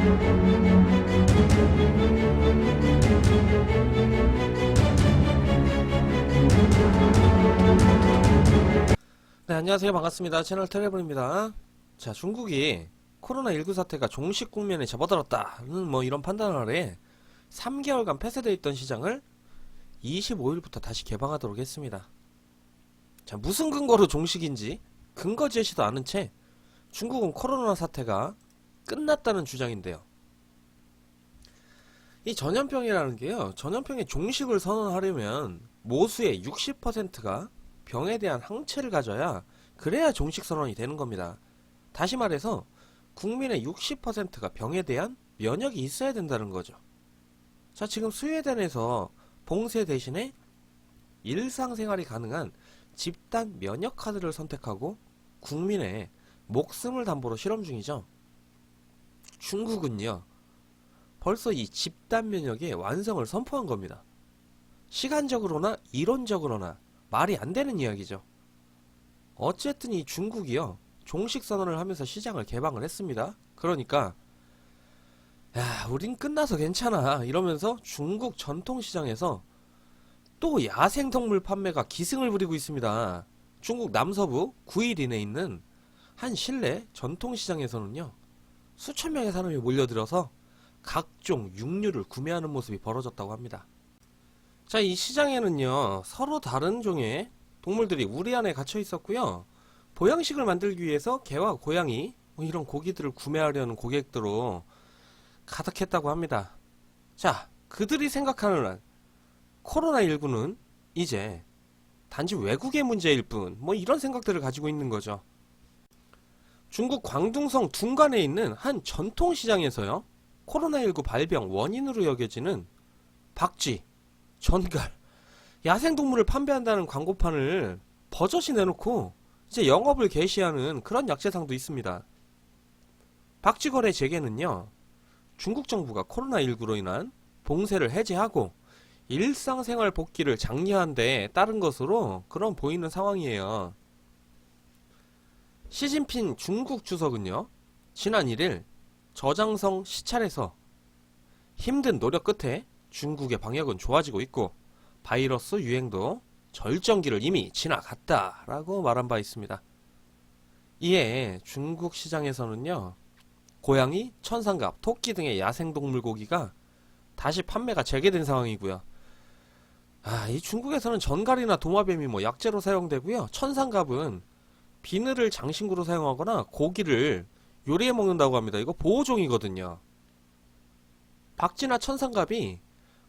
네, 안녕하세요. 반갑습니다. 채널 트래블입니다. 자, 중국이 코로나19 사태가 종식 국면에 접어들었다는 이런 판단 아래 3개월간 폐쇄되어 있던 시장을 25일부터 다시 개방하도록 했습니다. 자, 무슨 근거로 종식인지 근거 제시도 않은 채 중국은 코로나 사태가 끝났다는 주장인데요. 이 전염병이라는 게요, 전염병의 종식을 선언하려면 모수의 60%가 병에 대한 항체를 가져야 그래야 종식 선언이 되는 겁니다. 다시 말해서 국민의 60%가 병에 대한 면역이 있어야 된다는 거죠. 자, 지금 스웨덴에서 봉쇄 대신에 일상생활이 가능한 집단 면역 카드를 선택하고 국민의 목숨을 담보로 실험 중이죠. 중국은요, 벌써 이 집단 면역의 완성을 선포한 겁니다. 시간적으로나 이론적으로나 말이 안 되는 이야기죠. 어쨌든 이 중국이요, 종식 선언을 하면서 시장을 개방을 했습니다. 그러니까 야, 우린 끝나서 괜찮아 이러면서 중국 전통시장에서 또 야생동물 판매가 기승을 부리고 있습니다. 중국 남서부 구일인에 있는 한 실내 전통시장에서는요, 수천 명의 사람이 몰려들어서 각종 육류를 구매하는 모습이 벌어졌다고 합니다. 자, 이 시장에는요, 서로 다른 종의 동물들이 우리 안에 갇혀 있었고요, 보양식을 만들기 위해서 개와 고양이 이런 고기들을 구매하려는 고객들로 가득했다고 합니다. 자, 그들이 생각하는 한 코로나19는 이제 단지 외국의 문제일 뿐, 이런 생각들을 가지고 있는 거죠. 중국 광둥성 둥간에 있는 한 전통시장에서요, 코로나19 발병 원인으로 여겨지는 박쥐, 전갈, 야생동물을 판매한다는 광고판을 버젓이 내놓고 이제 영업을 개시하는 그런 약재상도 있습니다. 박쥐 거래 재개는요, 중국 정부가 코로나19로 인한 봉쇄를 해제하고 일상생활 복귀를 장려한 데 따른 것으로 그런 보이는 상황이에요. 시진핑 중국 주석은요, 지난 1일 저장성 시찰에서 힘든 노력 끝에 중국의 방역은 좋아지고 있고 바이러스 유행도 절정기를 이미 지나갔다라고 말한 바 있습니다. 이에 중국 시장에서는요, 고양이, 천상갑, 토끼 등의 야생동물 고기가 다시 판매가 재개된 상황이고요. 이 중국에서는 전갈이나 도마뱀이 약재로 사용되고요, 천상갑은 비늘을 장신구로 사용하거나 고기를 요리해 먹는다고 합니다. 이거 보호종이거든요. 박쥐나 천상갑이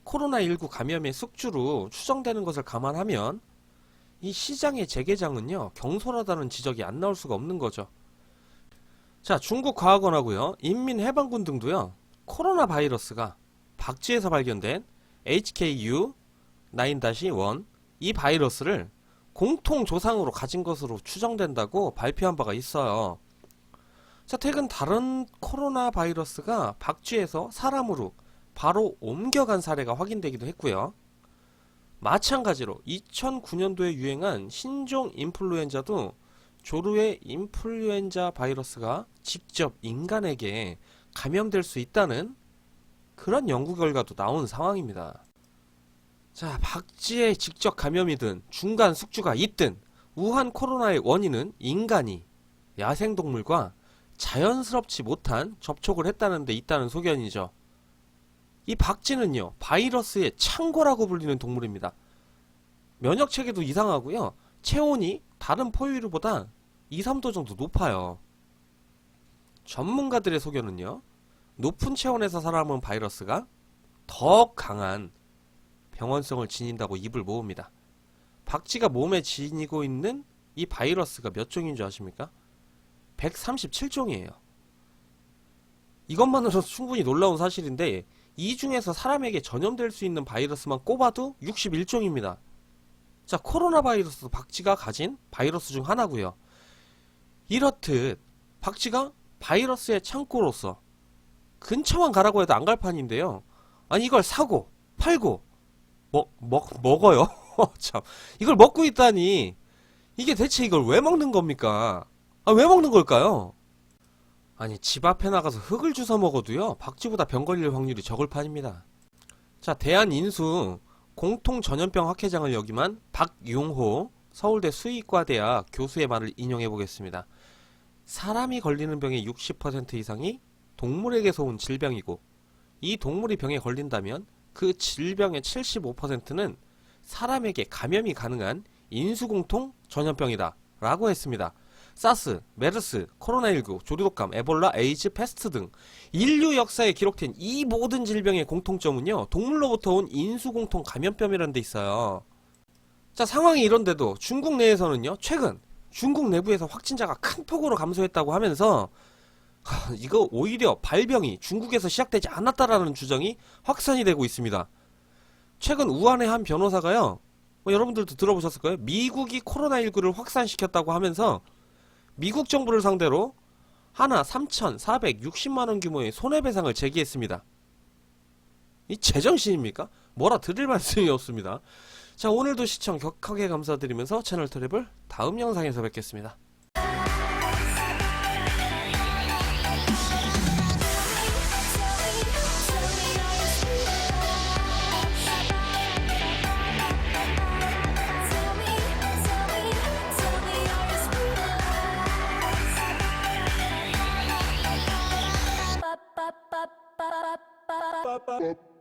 코로나19 감염의 숙주로 추정되는 것을 감안하면 이 시장의 재개장은요, 경솔하다는 지적이 안 나올 수가 없는 거죠. 자, 중국 과학원하고요, 인민해방군 등도요, 코로나 바이러스가 박쥐에서 발견된 HKU9-1 이 바이러스를 공통 조상으로 가진 것으로 추정된다고 발표한 바가 있어요. 자, 최근 다른 코로나 바이러스가 박쥐에서 사람으로 바로 옮겨간 사례가 확인되기도 했고요. 마찬가지로 2009년도에 유행한 신종 인플루엔자도 조류의 인플루엔자 바이러스가 직접 인간에게 감염될 수 있다는 그런 연구 결과도 나온 상황입니다. 자, 박쥐의 직접 감염이든 중간 숙주가 있든 우한 코로나의 원인은 인간이 야생동물과 자연스럽지 못한 접촉을 했다는 데 있다는 소견이죠. 이 박쥐는요, 바이러스의 창고라고 불리는 동물입니다. 면역체계도 이상하고요, 체온이 다른 포유류보다 2, 3도 정도 높아요. 전문가들의 소견은요, 높은 체온에서 살아남은 바이러스가 더 강한 병원성을 지닌다고 입을 모읍니다. 박쥐가 몸에 지니고 있는 이 바이러스가 몇 종인 줄 아십니까? 137종이에요. 이것만으로도 충분히 놀라운 사실인데, 이 중에서 사람에게 전염될 수 있는 바이러스만 꼽아도 61종입니다. 자, 코로나 바이러스도 박쥐가 가진 바이러스 중 하나고요. 이렇듯 박쥐가 바이러스의 창고로서 근처만 가라고 해도 안 갈 판인데요, 아니 이걸 사고 팔고 먹어요. 참, 이걸 먹고 있다니, 이게 대체 이걸 왜 먹는 겁니까? 왜 먹는 걸까요? 아니, 집 앞에 나가서 흙을 주워 먹어도요, 박쥐보다 병 걸릴 확률이 적을 판입니다. 자, 대한인수 공통전염병 학회장을 역임한 박용호 서울대 수의과대학 교수의 말을 인용해 보겠습니다. 사람이 걸리는 병의 60% 이상이 동물에게서 온 질병이고, 이 동물이 병에 걸린다면 그 질병의 75%는 사람에게 감염이 가능한 인수공통 전염병이다 라고 했습니다. 사스, 메르스, 코로나19, 조류독감, 에볼라, 에이즈, 패스트 등 인류 역사에 기록된 이 모든 질병의 공통점은요, 동물로부터 온 인수공통 감염병이라는 데 있어요. 자, 상황이 이런데도 중국 내에서는요, 최근 중국 내부에서 확진자가 큰 폭으로 감소했다고 하면서 이거 오히려 발병이 중국에서 시작되지 않았다라는 주장이 확산이 되고 있습니다. 최근 우한의 한 변호사가요, 여러분들도 들어보셨을 거예요. 미국이 코로나19를 확산시켰다고 하면서 미국 정부를 상대로 하나 3,460만원 규모의 손해배상을 제기했습니다. 이 제정신입니까? 뭐라 드릴 말씀이 없습니다. 자, 오늘도 시청 격하게 감사드리면서 채널 트랩을 다음 영상에서 뵙겠습니다. Ba ba ba ba ba ba ba.